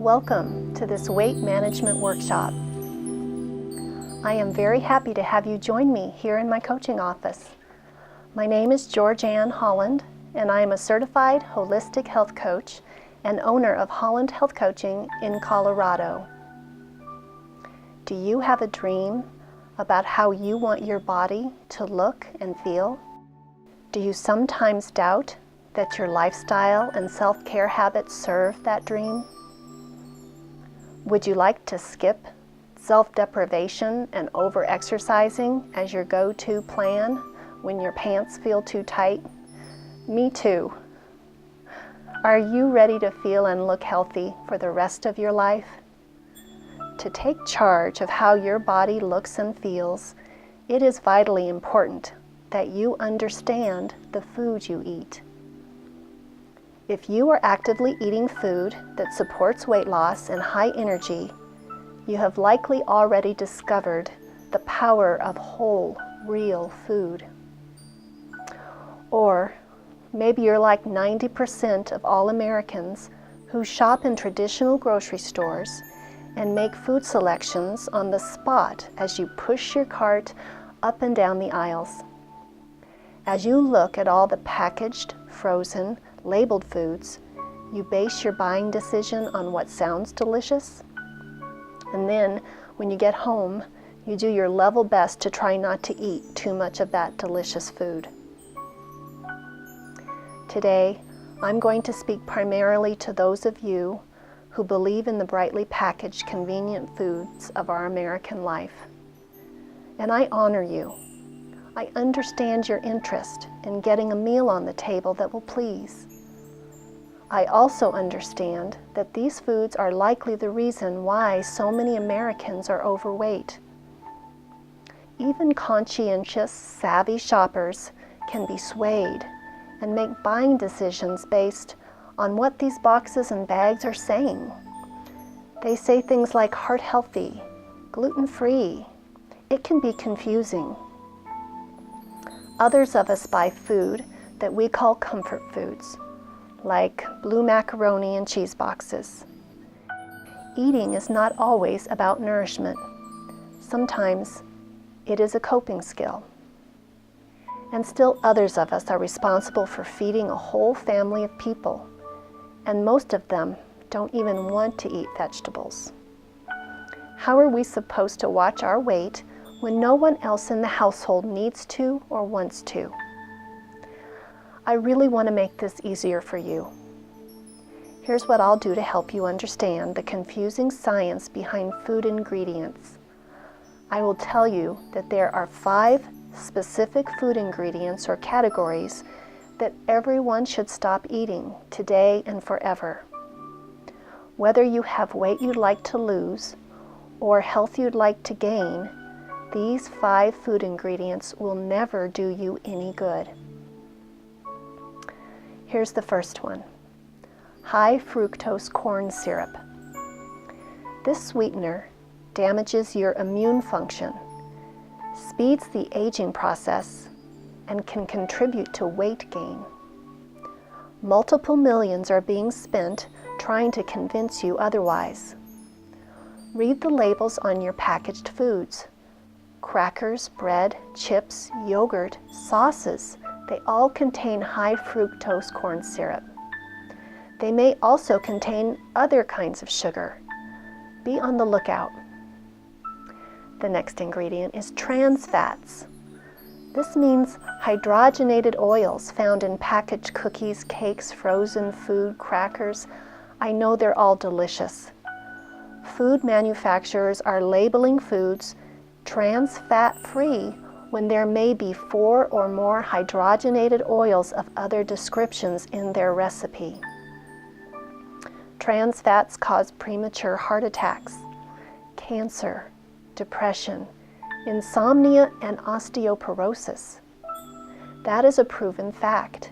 Welcome to this weight management workshop. I am very happy to have you join me here in my coaching office. My name is Georgianne Holland, and I am a certified holistic health coach and owner of Holland Health Coaching in Colorado. Do you have a dream about how you want your body to look and feel? Do you sometimes doubt that your lifestyle and self-care habits serve that dream? Would you like to skip self-deprivation and over-exercising as your go-to plan when your pants feel too tight? Me too. Are you ready to feel and look healthy for the rest of your life? To take charge of how your body looks and feels, it is vitally important that you understand the food you eat. If you are actively eating food that supports weight loss and high energy, you have likely already discovered the power of whole, real food. Or maybe you're like 90% of all Americans who shop in traditional grocery stores and make food selections on the spot as you push your cart up and down the aisles. As you look at all the packaged, frozen, labeled foods, you base your buying decision on what sounds delicious. And then, when you get home, you do your level best to try not to eat too much of that delicious food. Today, I'm going to speak primarily to those of you who believe in the brightly packaged, convenient foods of our American life. And I honor you. I understand your interest in getting a meal on the table that will please. I also understand that these foods are likely the reason why so many Americans are overweight. Even conscientious, savvy shoppers can be swayed and make buying decisions based on what these boxes and bags are saying. They say things like heart healthy, gluten-free. It can be confusing. Others of us buy food that we call comfort foods, like blue macaroni and cheese boxes. Eating is not always about nourishment. Sometimes it is a coping skill. And still others of us are responsible for feeding a whole family of people, and most of them don't even want to eat vegetables. How are we supposed to watch our weight when no one else in the household needs to or wants to? I really want to make this easier for you. Here's what I'll do to help you understand the confusing science behind food ingredients. I will tell you that there are 5 specific food ingredients or categories that everyone should stop eating today and forever. Whether you have weight you'd like to lose or health you'd like to gain, these 5 food ingredients will never do you any good. Here's the first one: high fructose corn syrup. This sweetener damages your immune function, speeds the aging process, and can contribute to weight gain. Multiple millions are being spent trying to convince you otherwise. Read the labels on your packaged foods. Crackers, bread, chips, yogurt, sauces, they all contain high fructose corn syrup. They may also contain other kinds of sugar. Be on the lookout. The next ingredient is trans fats. This means hydrogenated oils found in packaged cookies, cakes, frozen food, crackers. I know they're all delicious. Food manufacturers are labeling foods trans fat free when there may be 4 or more hydrogenated oils of other descriptions in their recipe. Trans fats cause premature heart attacks, cancer, depression, insomnia, and osteoporosis. That is a proven fact.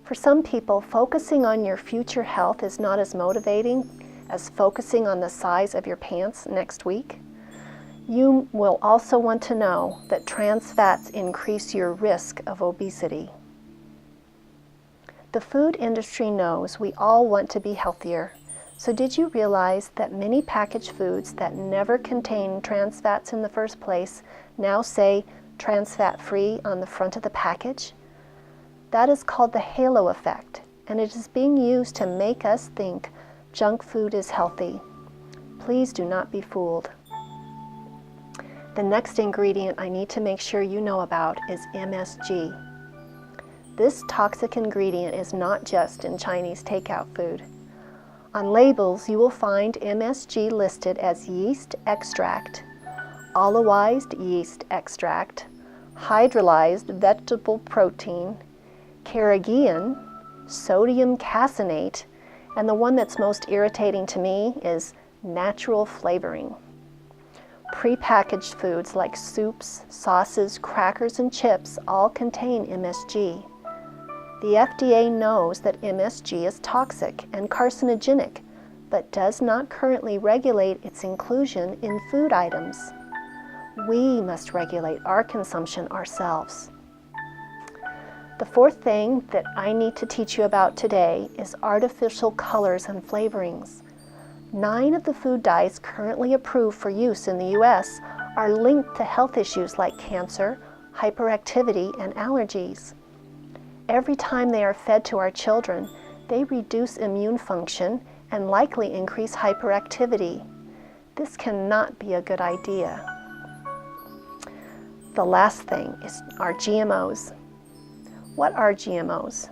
For some people, focusing on your future health is not as motivating as focusing on the size of your pants next week. You will also want to know that trans fats increase your risk of obesity. The food industry knows we all want to be healthier, So did you realize that many packaged foods that never contain trans fats in the first place now say trans fat free on the front of the package? That is called the halo effect, and it is being used to make us think junk food is healthy. Please do not be fooled. The next ingredient I need to make sure you know about is MSG. This toxic ingredient is not just in Chinese takeout food. On labels, you will find MSG listed as yeast extract, oleoized yeast extract, hydrolyzed vegetable protein, carrageenan, sodium caseinate, and the one that's most irritating to me is natural flavoring. Prepackaged foods like soups, sauces, crackers, and chips all contain MSG. The FDA knows that MSG is toxic and carcinogenic, but does not currently regulate its inclusion in food items. We must regulate our consumption ourselves. The fourth thing that I need to teach you about today is artificial colors and flavorings. 9 of the food dyes currently approved for use in the U.S. are linked to health issues like cancer, hyperactivity, and allergies. Every time they are fed to our children, they reduce immune function and likely increase hyperactivity. This cannot be a good idea. The last thing are GMOs. What are GMOs?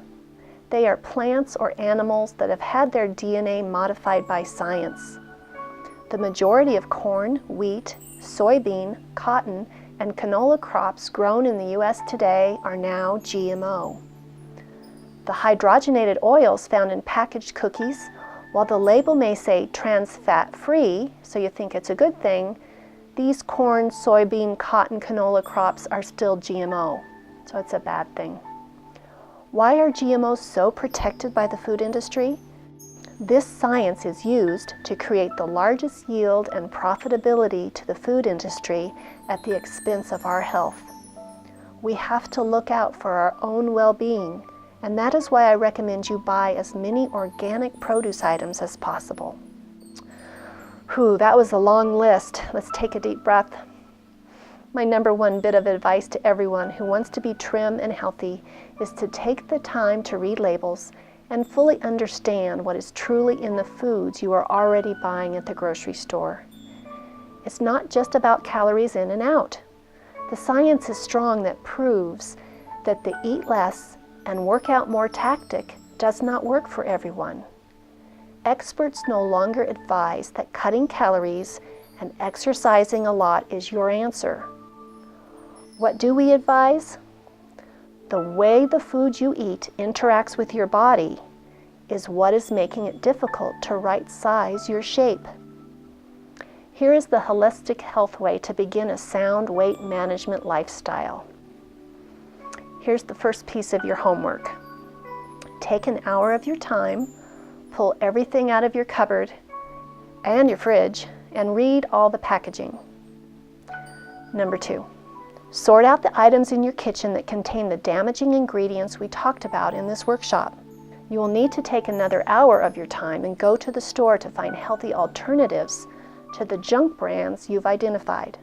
They are plants or animals that have had their DNA modified by science. The majority of corn, wheat, soybean, cotton, and canola crops grown in the U.S. today are now GMO. The hydrogenated oils found in packaged cookies, while the label may say trans fat free, so you think it's a good thing, these corn, soybean, cotton, canola crops are still GMO, so it's a bad thing. Why are GMOs so protected by the food industry? This science is used to create the largest yield and profitability to the food industry at the expense of our health. We have to look out for our own well-being, and that is why I recommend you buy as many organic produce items as possible. Whew, that was a long list. Let's take a deep breath. My number one bit of advice to everyone who wants to be trim and healthy is to take the time to read labels and fully understand what is truly in the foods you are already buying at the grocery store. It's not just about calories in and out. The science is strong that proves that the eat less and work out more tactic does not work for everyone. Experts no longer advise that cutting calories and exercising a lot is your answer. What do we advise? The way the food you eat interacts with your body is what is making it difficult to right-size your shape. Here is the holistic health way to begin a sound weight management lifestyle. Here's the first piece of your homework. Take an hour of your time, pull everything out of your cupboard and your fridge, and read all the packaging. Number 2, sort out the items in your kitchen that contain the damaging ingredients we talked about in this workshop. You will need to take another hour of your time and go to the store to find healthy alternatives to the junk brands you've identified.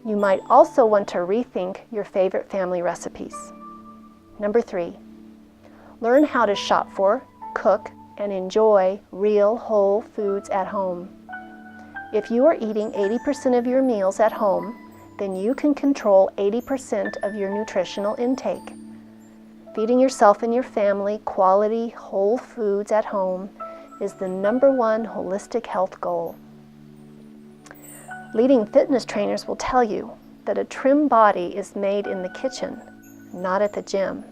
You might also want to rethink your favorite family recipes. Number 3, learn how to shop for, cook, and enjoy real whole foods at home. If you are eating 80% of your meals at home, then you can control 80% of your nutritional intake. Feeding yourself and your family quality whole foods at home is the number one holistic health goal. Leading fitness trainers will tell you that a trim body is made in the kitchen, not at the gym.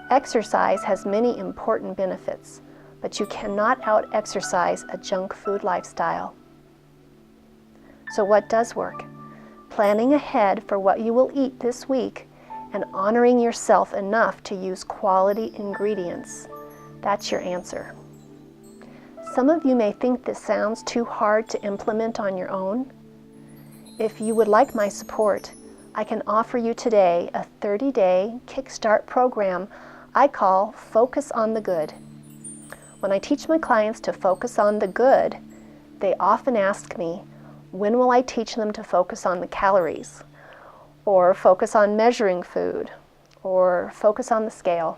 Exercise has many important benefits, but you cannot out-exercise a junk food lifestyle. So what does work? Planning ahead for what you will eat this week and honoring yourself enough to use quality ingredients. That's your answer. Some of you may think this sounds too hard to implement on your own. If you would like my support, I can offer you today a 30-day Kickstart program I call Focus on the Good. When I teach my clients to focus on the good, they often ask me, when will I teach them to focus on the calories, or focus on measuring food, or focus on the scale?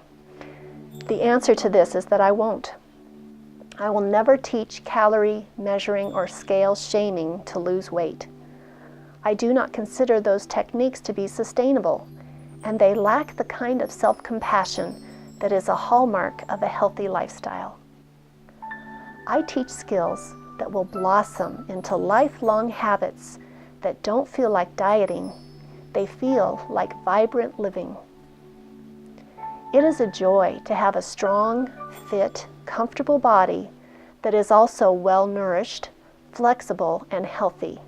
The answer to this is that I won't. I will never teach calorie measuring or scale shaming to lose weight. I do not consider those techniques to be sustainable, and they lack the kind of self-compassion that is a hallmark of a healthy lifestyle. I teach skills that will blossom into lifelong habits that don't feel like dieting, they feel like vibrant living. It is a joy to have a strong, fit, comfortable body that is also well-nourished, flexible, and healthy.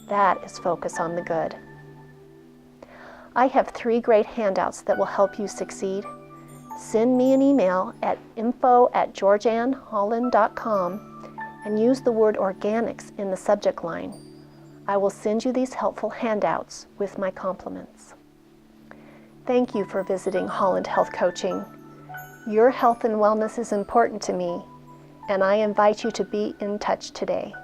That is focus on the good. I have 3 great handouts that will help you succeed. Send me an email at info@georgeannholland.com and use the word organics in the subject line. I will send you these helpful handouts with my compliments. Thank you for visiting Holland Health Coaching. Your health and wellness is important to me, and I invite you to be in touch today.